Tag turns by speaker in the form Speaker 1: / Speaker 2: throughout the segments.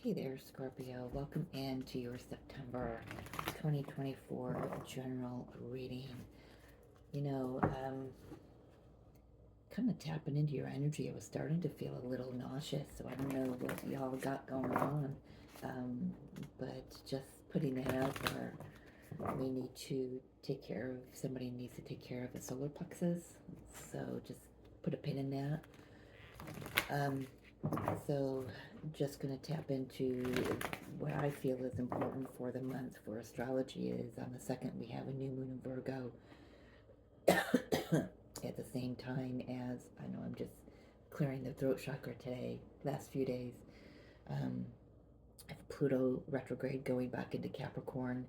Speaker 1: Hey there, Scorpio. Welcome into your September 2024 general reading. You know, kind of tapping into your energy. I was starting to feel a little nauseous, so I don't know what y'all got going on. But just putting that out there, we need to take care of, somebody needs to take care of the solar plexus. So just put a pin in that. So just going to tap into what I feel is important for the month for astrology is on the 2nd we have a new moon in Virgo at the same time as, I know I'm just clearing the throat chakra today, last few days. I have Pluto retrograde going back into Capricorn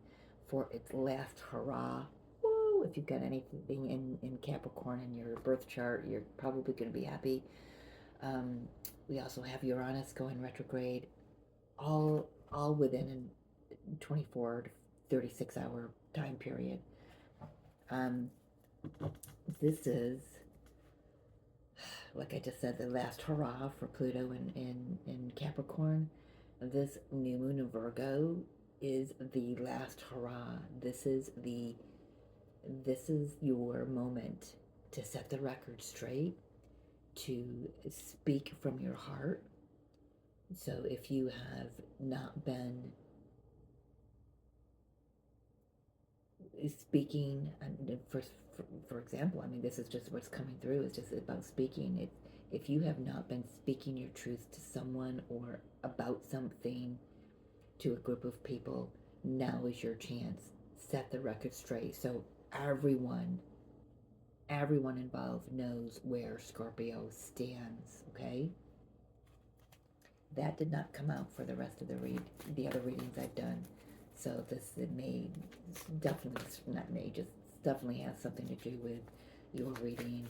Speaker 1: for its last hurrah. Woo! If you've got anything in Capricorn in your birth chart, you're probably going to be happy. We also have Uranus going retrograde, all within a 24 to 36 hour time period. This is, like I just said, the last hurrah for Pluto in Capricorn. This new moon in Virgo is the last hurrah. This is your moment to set the record straight, to speak from your heart. So if you have not been speaking, for example, I mean, this is just what's coming through. It's just about speaking. If you have not been speaking your truth to someone or about something to a group of people, now is your chance. Set the record straight so everyone involved knows where Scorpio stands, okay? That did not come out for the rest of the other readings I've done. So definitely has something to do with your reading.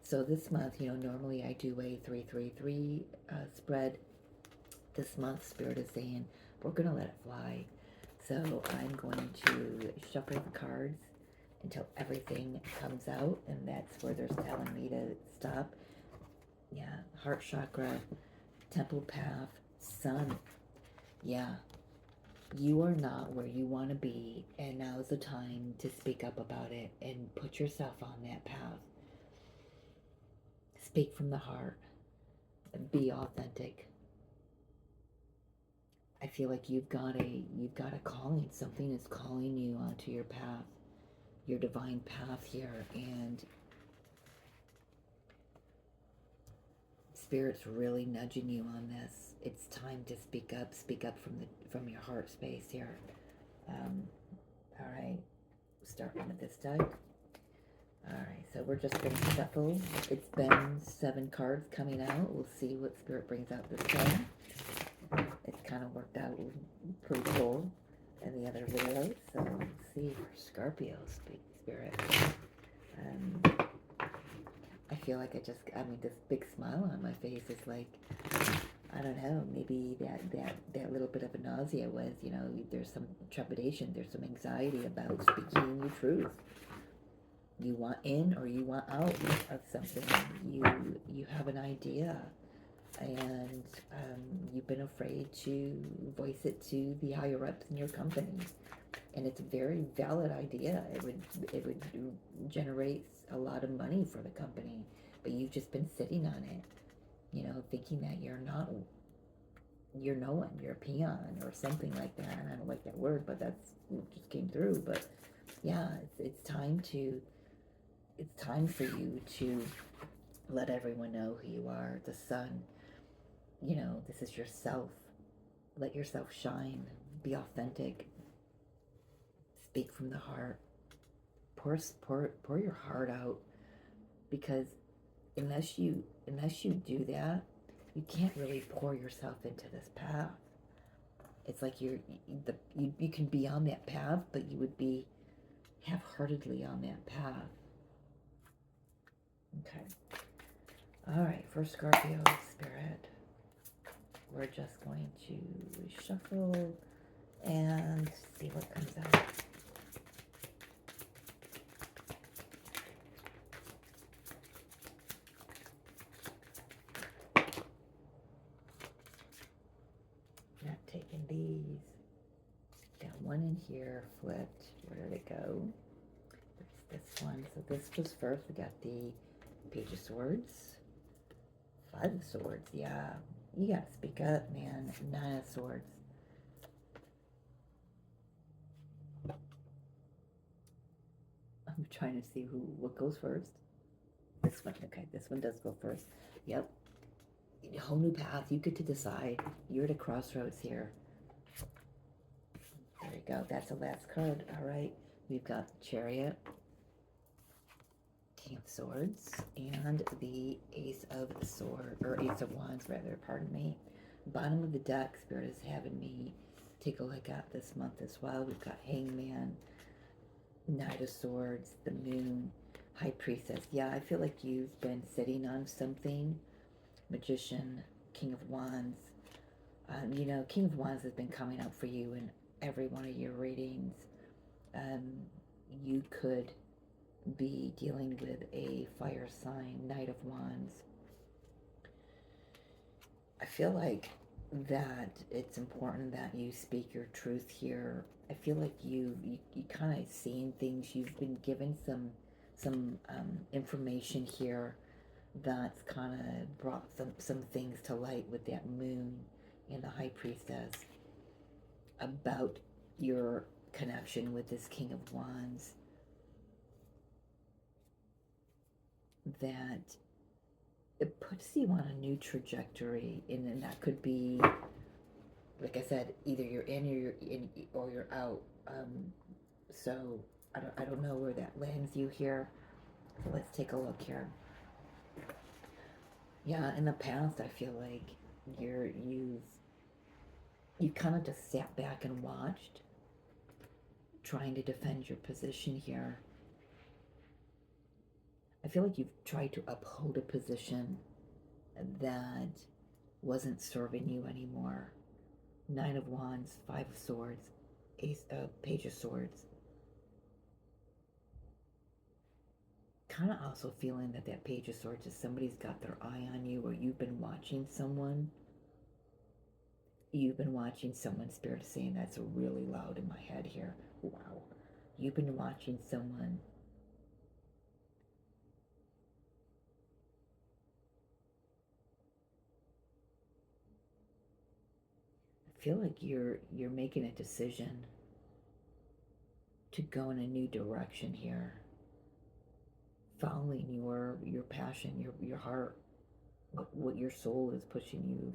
Speaker 1: So this month, normally I do a 3-3-3 spread. This month, Spirit is saying, we're going to let it fly. So I'm going to shuffle the cards until everything comes out, and that's where they're telling me to stop. Yeah, heart chakra, temple path, sun. Yeah, you are not where you want to be, and now's the time to speak up about it and put yourself on that path. Speak from the heart and be authentic. I feel like you've got a calling. Something is calling you onto your path, your divine path here, and Spirit's really nudging you on this. It's time to speak up from your heart space here. All right, starting with this deck. All right, so we're just going to shuffle. It's been 7 cards coming out. We'll see what Spirit brings out this time. It's kind of worked out pretty cool in the other videos. So let's see for Scorpio Spirit. I feel like this big smile on my face is like, I don't know, maybe that little bit of a nausea was, there's some trepidation, there's some anxiety about speaking your truth. You want in or you want out of something. You have an idea, and you've been afraid to voice it to the higher ups in your company. And it's a very valid idea. It would generate a lot of money for the company, but you've just been sitting on it, thinking that you're no one, you're a peon or something like that. And I don't like that word, but that's what just came through. But yeah, it's time for you to let everyone know who you are. The sun, this is yourself. Let yourself shine. Be authentic. Speak from the heart. Pour your heart out, because unless you do that, you can't really pour yourself into this path. It's like you can be on that path, but you would be half-heartedly on that path. Okay. All right, for Scorpio Spirit, we're just going to shuffle and see what comes out. please. Got one in here flipped. Where did it go? There's this one. So this was first. We got the Page of Swords. 5 of Swords. Yeah. You gotta speak up, man. 9 of Swords. I'm trying to see what goes first. This one. Okay, this one does go first. Yep. A whole new path. You get to decide. You're at a crossroads here. There we go. That's the last card. All right. We've got Chariot, King of Swords, and the Ace of Swords, or Ace of Wands, rather. Pardon me. Bottom of the deck, Spirit is having me take a look at this month as well. We've got Hangman, Knight of Swords, the Moon, High Priestess. Yeah, I feel like you've been sitting on something. Magician, King of Wands. You know, King of Wands has been coming up for you in every one of your readings. You could be dealing with a fire sign, Knight of Wands. I feel like that it's important that you speak your truth here. I feel like you kind of seen things. You've been given some information here that's kind of brought some things to light with that Moon and the High Priestess about your connection with this King of Wands, that it puts you on a new trajectory, and that could be, like I said, either you're in or you're out. So I don't know where that lands you here. So let's take a look here. Yeah, in the past, I feel like you kind of just sat back and watched, trying to defend your position here. I feel like you've tried to uphold a position that wasn't serving you anymore. 9 of Wands, 5 of Swords, Page of Swords. Kind of also feeling that Page of Swords is somebody's got their eye on you, or you've been watching someone. You've been watching someone. Spirit is saying that's really loud in my head here. Wow. You've been watching someone. I feel like you're making a decision to go in a new direction here, following your passion, your heart, what your soul is pushing you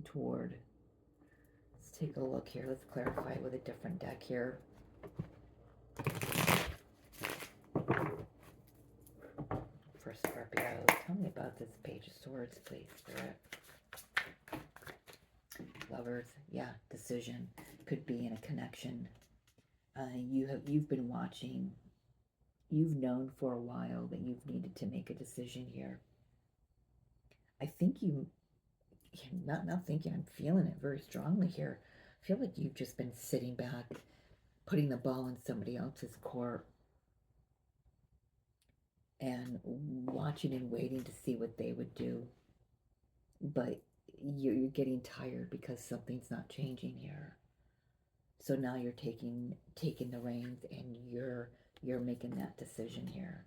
Speaker 1: toward. Let's take a look here. Let's clarify with a different deck here. For Scorpio, tell me about this Page of Swords, please, Spirit. Lovers, yeah, decision. Could be in a connection. You've been watching. You've known for a while that you've needed to make a decision here. I think not thinking, I'm feeling it very strongly here. I feel like you've just been sitting back, putting the ball in somebody else's court, and watching and waiting to see what they would do. But you're getting tired because something's not changing here. So now you're taking the reins, and you're making that decision here.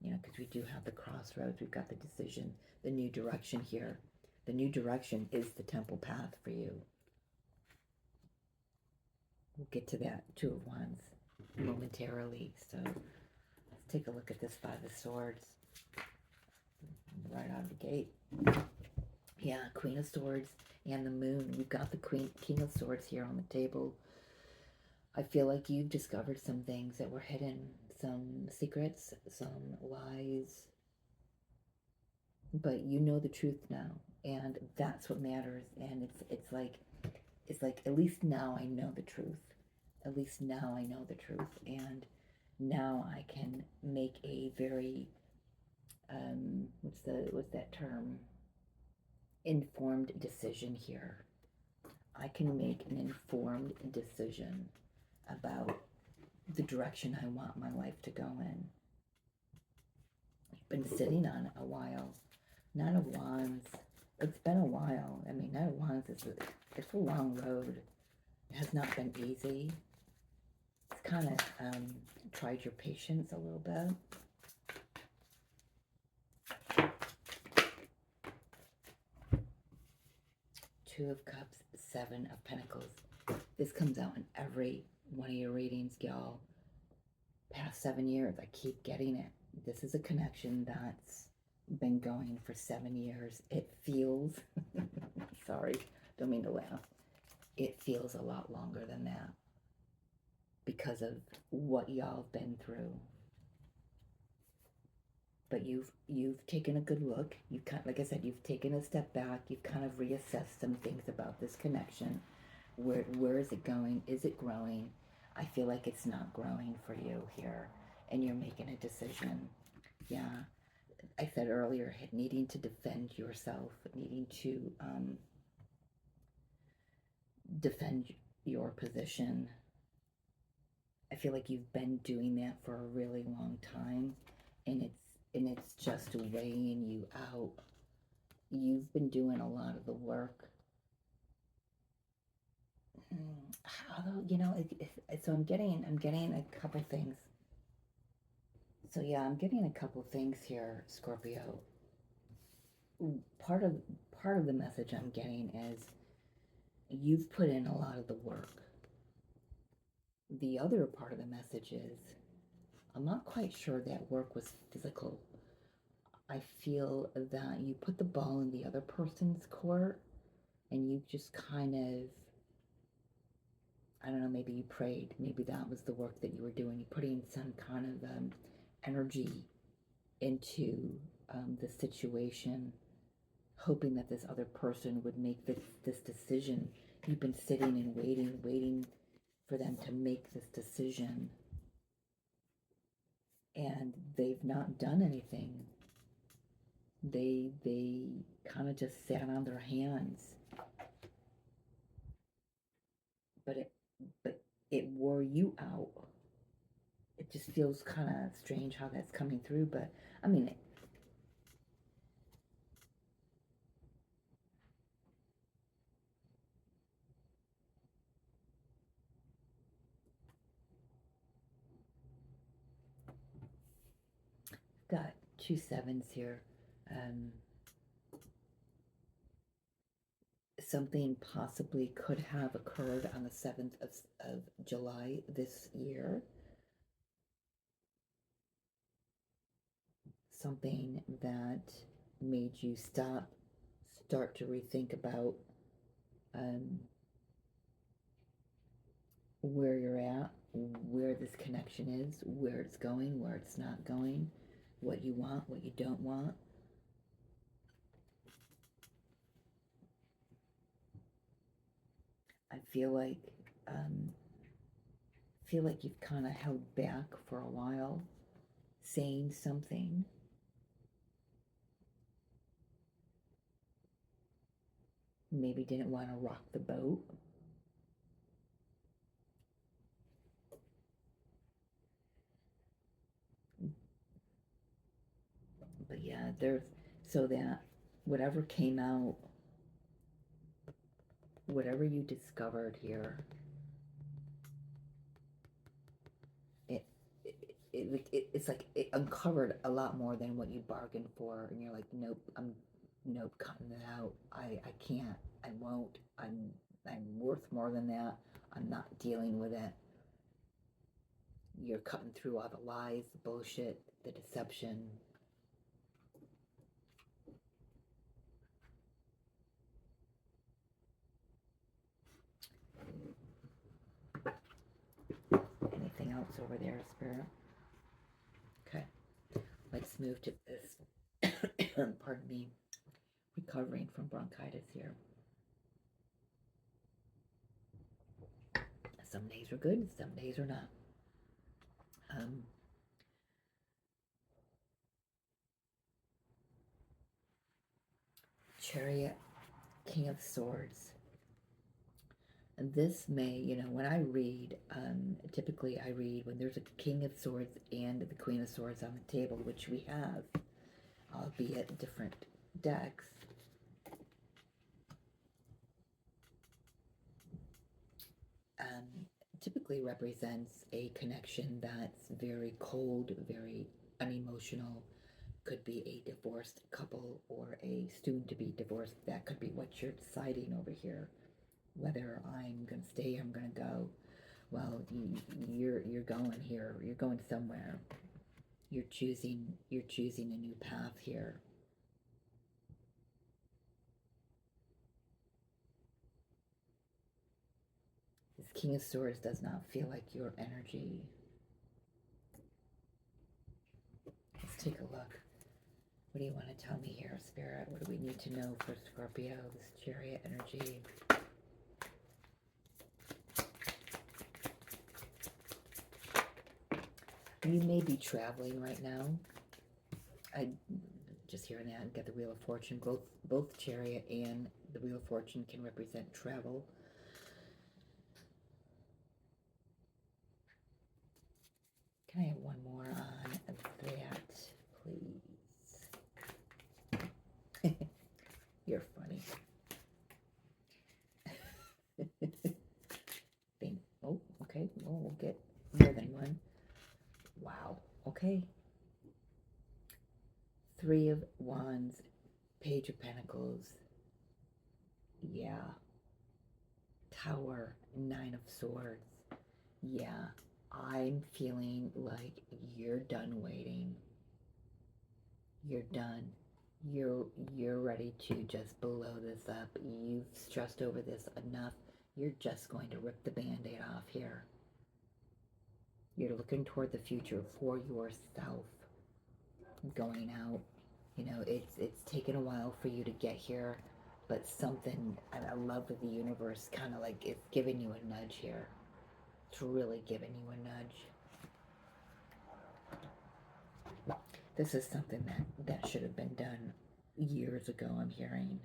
Speaker 1: You know, because we do have the crossroads. We've got the decision, the new direction here. The new direction is the temple path for you. We'll get to that 2 of Wands momentarily. So let's take a look at this 5 of Swords. Right out of the gate. Yeah, Queen of Swords and the Moon. We've got the King of Swords here on the table. I feel like you've discovered some things that were hidden, some secrets, some lies. But you know the truth now, and that's what matters. And it's like at least now I know the truth. At least now I know the truth, and now I can make a very what's that term? Informed decision here. I can make an informed decision about the direction I want my life to go in. I've been sitting on it a while. Nine of Wands, it's been a while. I mean, Nine of Wands it's a long road. It has not been easy. It's kind of tried your patience a little bit. Two of Cups, Seven of Pentacles. This comes out in every one of your readings, y'all. Past 7 years, I keep getting it. This is a connection that's been going for 7 years. It feels, sorry, don't mean to laugh. It feels a lot longer than that because of what y'all have been through. But you've taken a good look. You've kind, like I said, you've taken a step back. You've kind of reassessed some things about this connection. Where is it going? Is it growing? I feel like it's not growing for you here, and you're making a decision. Yeah, I said earlier, needing to defend yourself, needing to defend your position. I feel like you've been doing that for a really long time, and it's just weighing you out. You've been doing a lot of the work. Although, you know, so I'm getting a couple things. So yeah, I'm getting a couple things here, Scorpio. Part of the message I'm getting is you've put in a lot of the work. The other part of the message is I'm not quite sure that work was physical. I feel that you put the ball in the other person's court and you just kind of, I don't know, maybe you prayed. Maybe that was the work that you were doing. You put in some kind of energy into the situation, hoping that this other person would make this decision. You've been sitting and waiting for them to make this decision. And they've not done anything. They kind of just sat on their hands. But it wore you out. It just feels kind of strange how that's coming through, but I mean, I've got 2 sevens here. Something possibly could have occurred on the 7th of July this year. Something that made you start to rethink about where you're at, where this connection is, where it's going, where it's not going, what you want, what you don't want. I feel like you've kind of held back for a while, saying something. Maybe didn't want to rock the boat. But yeah, so that whatever came out, whatever you discovered here, it's like it uncovered a lot more than what you bargained for, and you're like, nope, I'm cutting it out. I can't, I won't, I'm worth more than that. I'm not dealing with it. You're cutting through all the lies, the bullshit, the deception. Anything else over there, Spirit? Okay, let's move to this. Pardon me, recovering from bronchitis here. Some days are good, some days are not. Chariot, King of Swords. And this may, you know, when I read, typically I read when there's a King of Swords and the Queen of Swords on the table, which we have, albeit different decks. typically represents a connection that's very cold, very unemotional. Could be a divorced couple or a soon to be divorced. That could be what you're deciding over here. Whether I'm gonna stay, I'm gonna go. Well, you're going here. You're going somewhere. You're choosing a new path here. This King of Swords does not feel like your energy. Let's take a look. What do you want to tell me here, Spirit? What do we need to know for Scorpio, this Chariot energy? You may be traveling right now. I just hearing that and get the Wheel of Fortune. Both Chariot and the Wheel of Fortune can represent travel. Can I have one more on that, please? You're funny. Oh, okay. Well, we'll get more than one. Wow. Okay. Three of Wands, Page of Pentacles. Yeah. Tower, Nine of Swords. Yeah. I'm feeling like you're done waiting. You're done. You're ready to just blow this up. You've stressed over this enough. You're just going to rip the band-aid off here. You're looking toward the future for yourself. Going out. You know, it's taken a while for you to get here, but something, I love that the universe kind of like it's giving you a nudge here. It's really giving you a nudge. This is something that should have been done years ago, I'm hearing.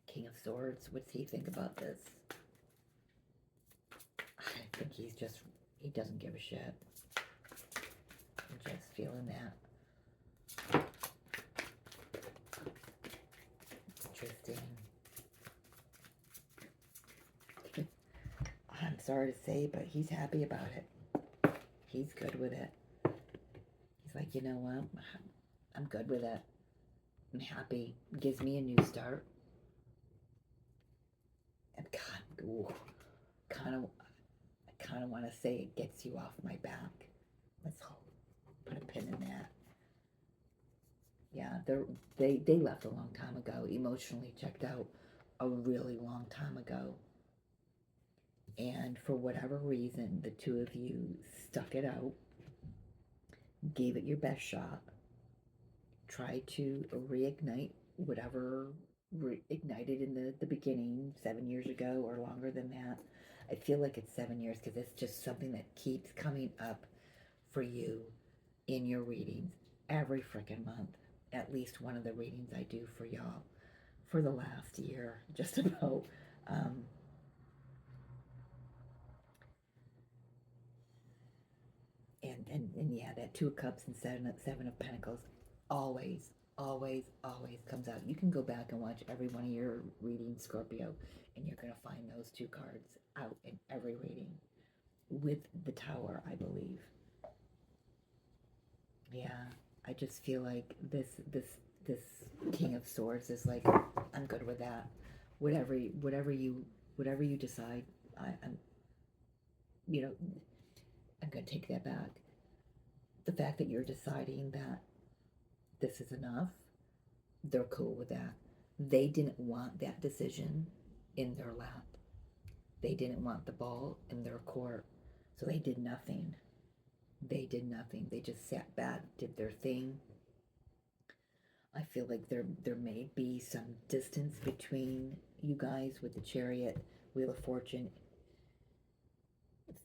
Speaker 1: King of Swords, what's he think about this? I think he doesn't give a shit. I'm just feeling that. Interesting. I'm sorry to say, but he's happy about it. He's good with it. He's like, you know what? I'm good with it. I'm happy. Gives me a new start. And I kind of want to say it gets you off my back. Let's put a pin in that. Yeah, they left a long time ago. Emotionally checked out a really long time ago. And for whatever reason, the two of you stuck it out, gave it your best shot, tried to reignite whatever ignited in the beginning 7 years ago or longer than that. I feel like it's 7 years because it's just something that keeps coming up for you in your readings every freaking month. At least one of the readings I do for y'all for the last year, just about. And yeah, that Two of Cups and Seven of Pentacles always, always, always comes out. You can go back and watch every one of your readings, Scorpio, and you're going to find those two cards out in every reading with the Tower, I believe. Yeah, I just feel like this King of Swords is like, I'm good with that. Whatever you decide, I'm you know, I'm gonna take that back. The fact that you're deciding that this is enough, they're cool with that. They didn't want that decision in their lap. They didn't want the ball in their court, so they did nothing. They did nothing. They just sat back, did their thing. I feel like there may be some distance between you guys with the Chariot, Wheel of Fortune,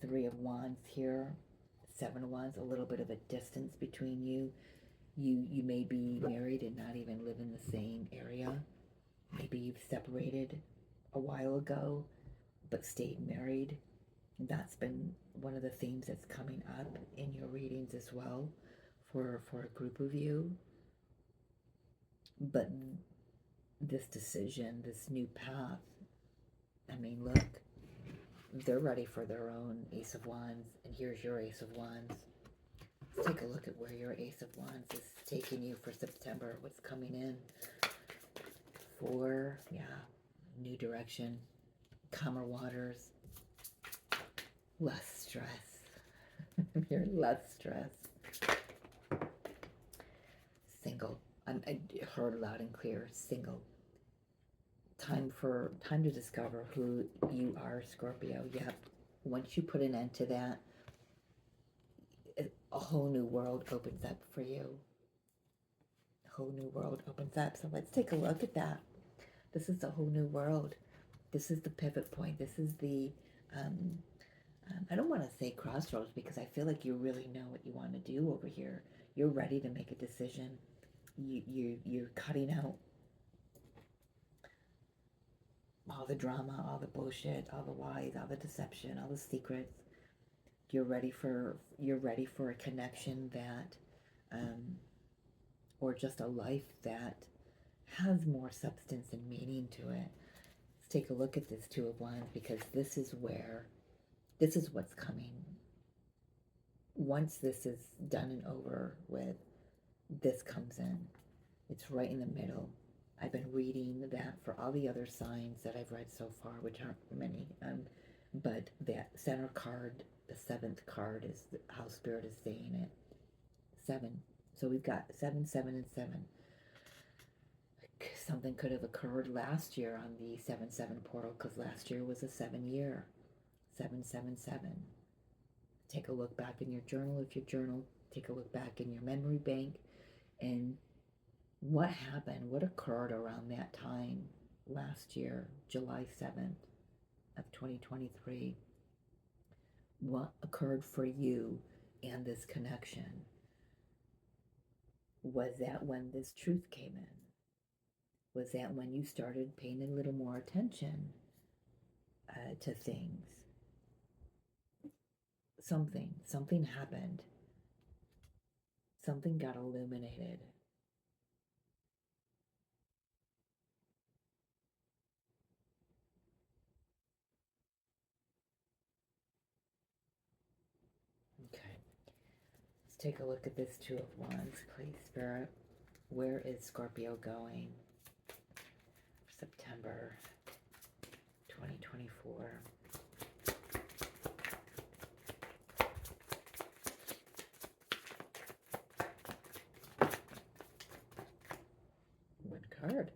Speaker 1: Three of Wands here, Seven of Wands, a little bit of a distance between you. You may be married and not even live in the same area. Maybe you've separated a while ago, but stayed married. That's been one of the themes that's coming up in your readings as well for a group of you. But this decision, this new path. I mean, look, they're ready for their own Ace of Wands, and here's your Ace of Wands. Let's take a look at where your Ace of Wands is taking you for September. What's coming in for, yeah, new direction, calmer waters, less stress. You're less stress. Single. I heard loud and clear. Single. Time to discover who you are, Scorpio. Yep. Once you put an end to that, a whole new world opens up for you. A whole new world opens up. So let's take a look at that. This is a whole new world. This is the pivot point. This is the I don't want to say crossroads, because I feel like you really know what you want to do over here. You're ready to make a decision. You're cutting out all the drama, all the bullshit, all the lies, all the deception, all the secrets. You're ready for a connection that, or just a life that has more substance and meaning to it. Let's take a look at this Two of Wands, because this is what's coming. Once this is done and over with, this comes in. It's right in the middle. I've been reading that for all the other signs that I've read so far, which aren't many, but that center card, the seventh card, is how Spirit is saying it. 7. So we've got 7, 7, and 7. Something could have occurred last year on the 7-7 portal, because last year was a 7-year. 7-7-7. Take a look back in your journal if you journal. Take a look back in your memory bank, and what happened, what occurred around that time last year, July 7th of 2023. What occurred for you and this connection? Was that when this truth came in? Was that when you started paying a little more attention to things? Something happened. Something got illuminated. Okay. Let's take a look at this Two of Wands, please, Spirit. Where is Scorpio going? September 2024. What card?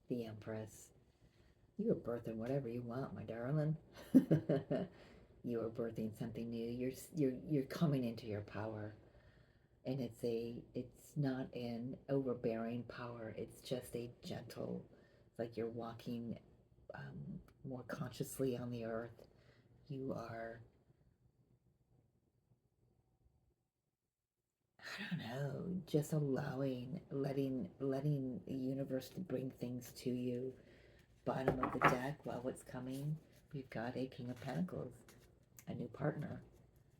Speaker 1: The Empress. You are birthing whatever you want, my darling. You are birthing something new. You're coming into your power, and it's not an overbearing power. It's just a gentle, like you're walking more consciously on the earth. You are, I don't know, just letting the universe to bring things to you. Bottom of the deck, well, what's coming? We've got a King of Pentacles, a new partner,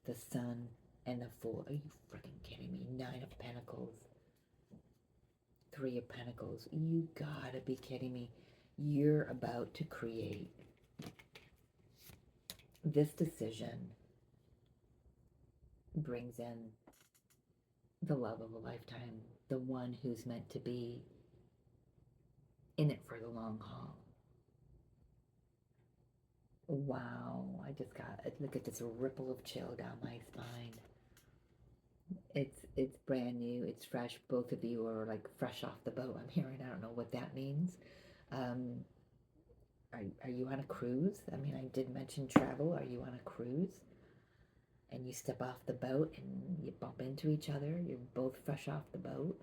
Speaker 1: the Sun, and the Fool. Are you freaking kidding me? 9 of Pentacles, 3 of Pentacles. You gotta be kidding me. You're about to create this decision. Brings in the love of a lifetime, the one who's meant to be in it for the long haul. Wow, I just got, look at this ripple of chill down my spine. It's brand new, it's fresh. Both of you are like fresh off the boat, I'm hearing. I don't know what that means. Are you on a cruise? I mean, I did mention travel. Are you on a cruise? And you step off the boat and you bump into each other. You're both fresh off the boat.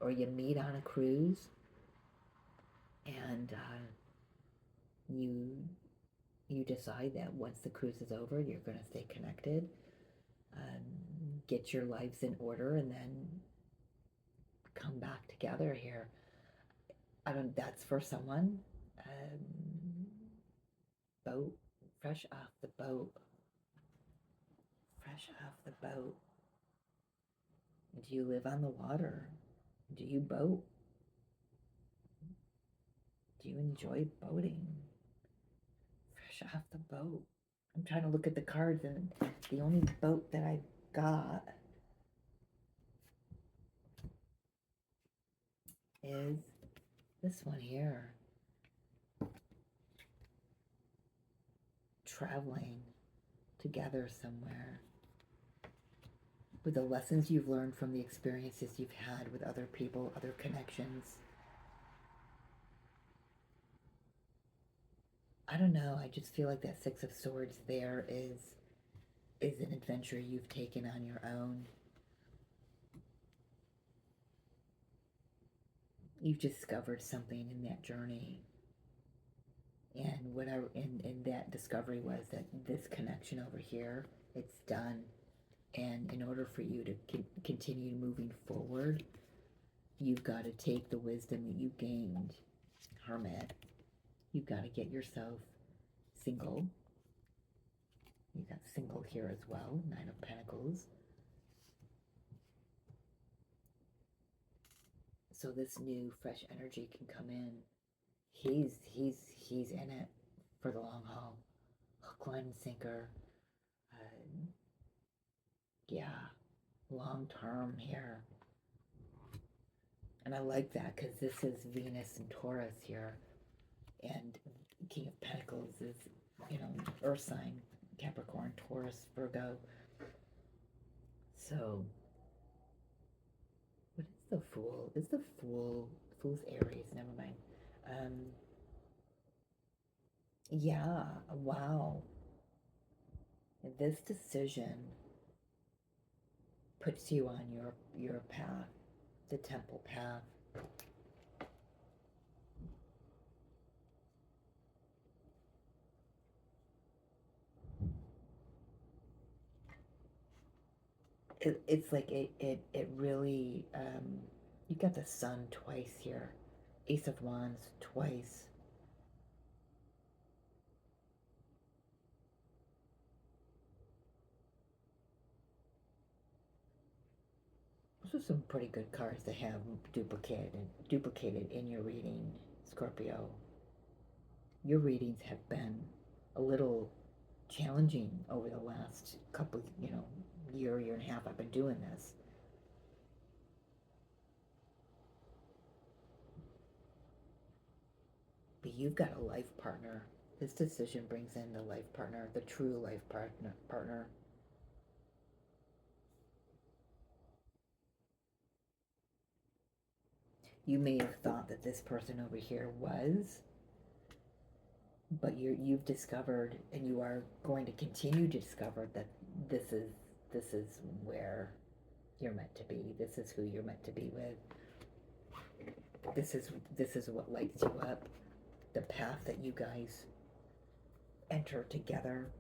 Speaker 1: Or you meet on a cruise and you decide that once the cruise is over, you're going to stay connected, get your lives in order, and then come back together here. That's for someone. Boat, fresh off the boat. Fresh off the boat. Do you live on the water? Do you boat? Do you enjoy boating? Fresh off the boat. I'm trying to look at the cards, and the only boat that I got is this one here. Traveling together somewhere. With the lessons you've learned from the experiences you've had with other people, other connections. I don't know, I just feel like that Six of Swords there is an adventure you've taken on your own. You've discovered something in that journey. And whatever in that discovery was that this connection over here, it's done. And in order for you to continue moving forward, you've got to take the wisdom that you gained, Hermit. You've got to get yourself single. You got single here as well, Nine of Pentacles. So this new fresh energy can come in. He's in it for the long haul. Hook, line, and sinker. Yeah, long term here. And I like that because this is Venus and Taurus here. And King of Pentacles is, you know, Earth sign, Capricorn, Taurus, Virgo. So, what is the Fool? Is the Fool's Aries? Never mind. Yeah, wow. This decision puts you on your path, the temple path. It's like it really, you got the Sun twice here, Ace of Wands twice. Those are some pretty good cards to have duplicated in your reading, Scorpio. Your readings have been a little challenging over the last couple, year and a half I've been doing this. But you've got a life partner. This decision brings in the life partner, the true life partner. You may have thought that this person over here was, but you've discovered, and you are going to continue to discover, that this is where you're meant to be. This is who you're meant to be with. This is what lights you up. The path that you guys enter together.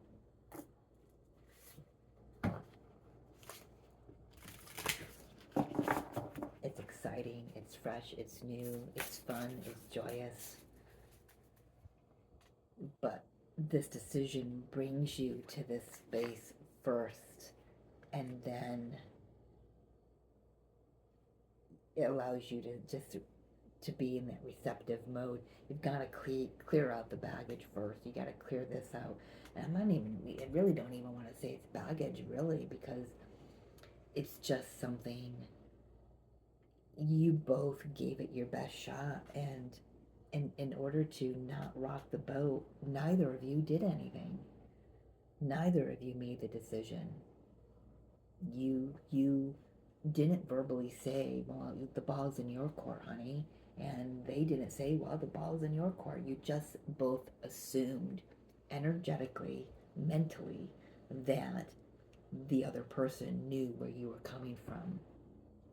Speaker 1: It's exciting, it's fresh, it's new, it's fun, it's joyous. But this decision brings you to this space first, and then it allows you to just to be in that receptive mode. You've got to clear out the baggage first. You got to clear this out. And I really don't even want to say it's baggage, really, because it's just something you both gave it your best shot, and in order to not rock the boat, neither of you did anything. Neither of you made the decision. You didn't verbally say, well, the ball's in your court, honey. And they didn't say, well, the ball's in your court. You just both assumed energetically, mentally, that the other person knew where you were coming from.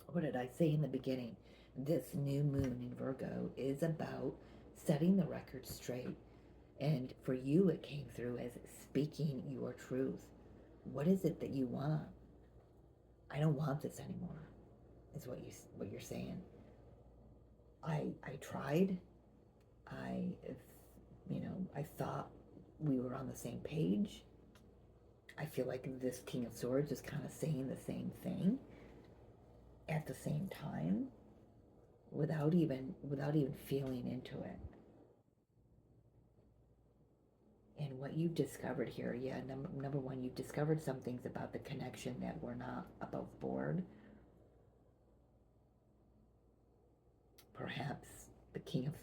Speaker 1: What did I say in the beginning? This new moon in Virgo is about setting the record straight. And for you, it came through as speaking your truth. What is it that you want? I don't want this anymore, is what you're saying. I tried. I I thought we were on the same page. I feel like this King of Swords is kind of saying the same thing at the same time, without even feeling into it. what you've discovered here, yeah, number one, you've discovered some things about the connection that were not above board. Perhaps the King of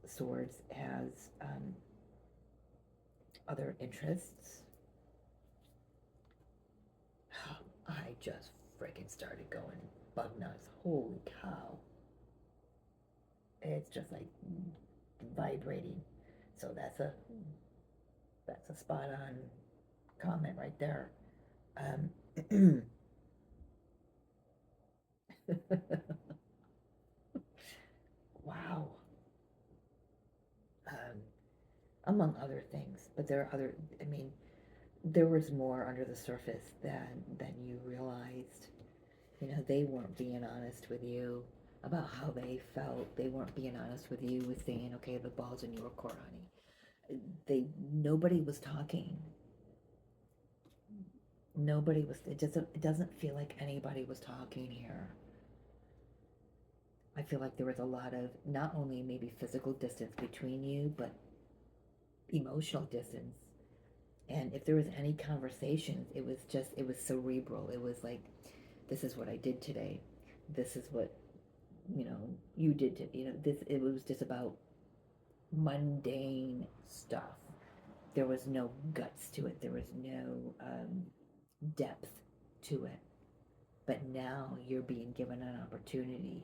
Speaker 1: Swords has other interests. I just freaking started going bug nuts. Holy cow. It's just like vibrating. So that's a spot on comment right there. Wow. Among other things, but there are other. I mean, there was more under the surface than you realized. You know, they weren't being honest with you about how they felt. They weren't being honest with you with saying, okay, the ball's in your court, honey. Nobody was talking. Nobody was. It doesn't feel like anybody was talking here. I feel like there was a lot of not only maybe physical distance between you, but emotional distance. And if there was any conversations, it was cerebral. It was like, this is what I did today. This is what, you did to, it was just about mundane stuff. There was no guts to it. There was no depth to it. But now you're being given an opportunity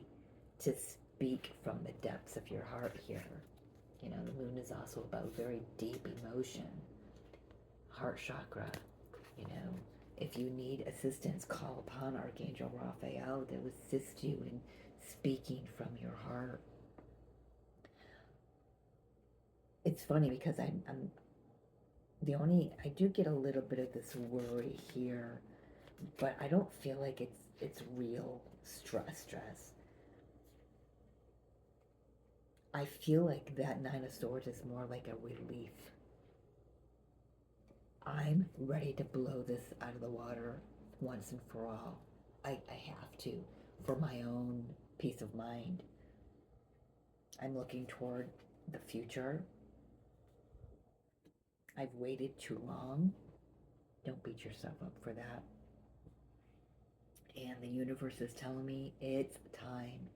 Speaker 1: to speak from the depths of your heart here. You know, the moon is also about very deep emotion, heart chakra. You know, if you need assistance, call upon Archangel Raphael to assist you in speaking from your heart. It's funny because I do get a little bit of this worry here, but I don't feel like it's real stress. I feel like that Nine of Swords is more like a relief. I'm ready to blow this out of the water once and for all. I have to, for my own peace of mind. I'm looking toward the future. I've waited too long. Don't beat yourself up for that. And the universe is telling me it's time.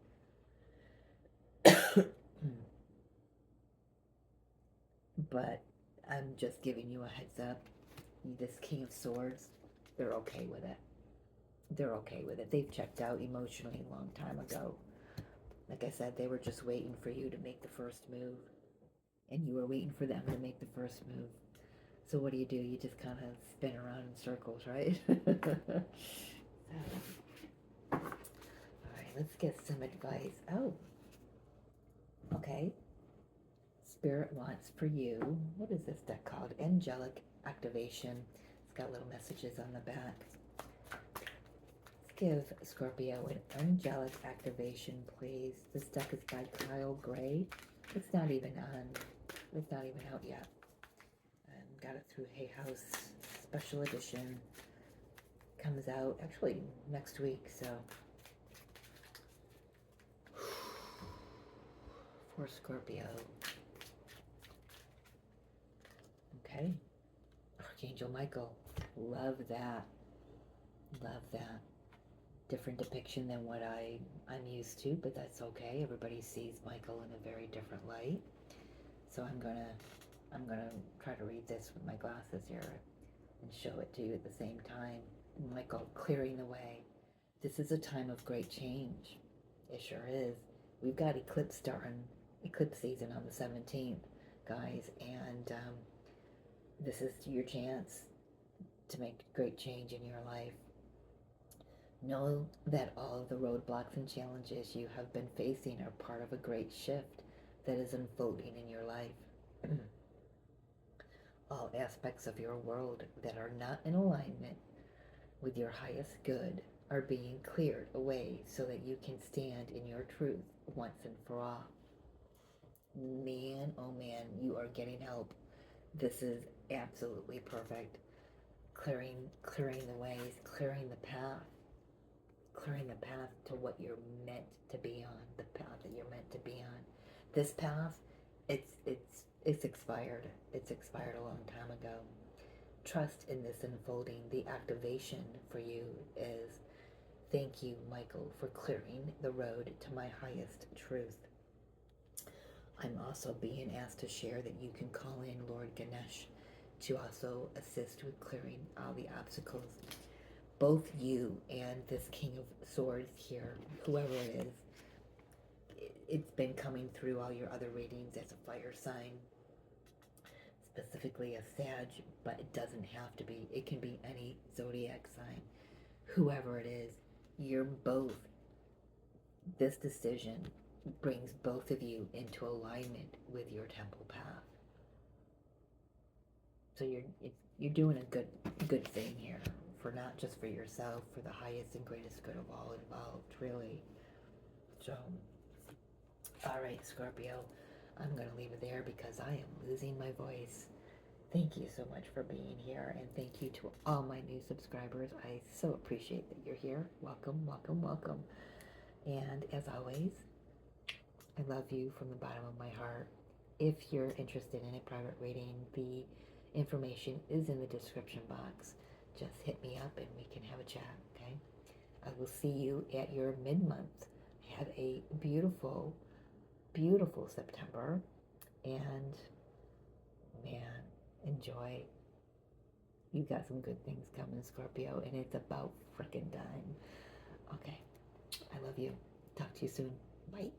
Speaker 1: But I'm just giving you a heads up. This King of Swords, they're okay with it. They're okay with it. They've checked out emotionally a long time ago. Like I said, they were just waiting for you to make the first move. And you were waiting for them to make the first move. So what do? You just kind of spin around in circles, right? Alright, let's get some advice. Oh, okay. Spirit wants for you, what is this deck called? Angelic Activation. It's got little messages on the back. Let's give Scorpio an angelic activation, please. This deck is by Kyle Gray. It's not even out yet. Got it through Hay House Special Edition. Comes out actually next week, so for Scorpio. Okay. Archangel Michael. Love that. Love that. Different depiction than what I'm used to, but that's okay. Everybody sees Michael in a very different light. So I'm gonna try to read this with my glasses here and show it to you at the same time. Michael clearing the way. This is a time of great change. It sure is. We've got eclipse season on the 17th, guys, and this is your chance to make great change in your life. Know that all of the roadblocks and challenges you have been facing are part of a great shift that is unfolding in your life. All aspects of your world that are not in alignment with your highest good are being cleared away so that you can stand in your truth once and for all. Man, oh man, you are getting help. This is absolutely perfect. Clearing the ways, clearing the path to what you're meant to be on, the path that you're meant to be on. This path, it's It's expired. It's expired a long time ago. Trust in this unfolding. The activation for you is thank you, Michael, for clearing the road to my highest truth. I'm also being asked to share that you can call in Lord Ganesh to also assist with clearing all the obstacles. Both you and this King of Swords here, whoever it is, it's been coming through all your other readings as a fire sign, specifically a Sag, but it doesn't have to be. It can be any zodiac sign. Whoever it is, you're both. This decision brings both of you into alignment with your temple path. So you're doing a good thing here, for not just for yourself, for the highest and greatest good of all involved, really. So, all right, Scorpio, I'm going to leave it there because I am losing my voice. Thank you so much for being here, and thank you to all my new subscribers. I so appreciate that you're here. Welcome, welcome, welcome. And as always, I love you from the bottom of my heart. If you're interested in a private reading, the information is in the description box. Just hit me up and we can have a chat, okay? I will see you at your mid-month. Have a beautiful, beautiful September. And, man, enjoy. You got some good things coming, Scorpio, and it's about frickin' time. Okay. I love you. Talk to you soon. Bye.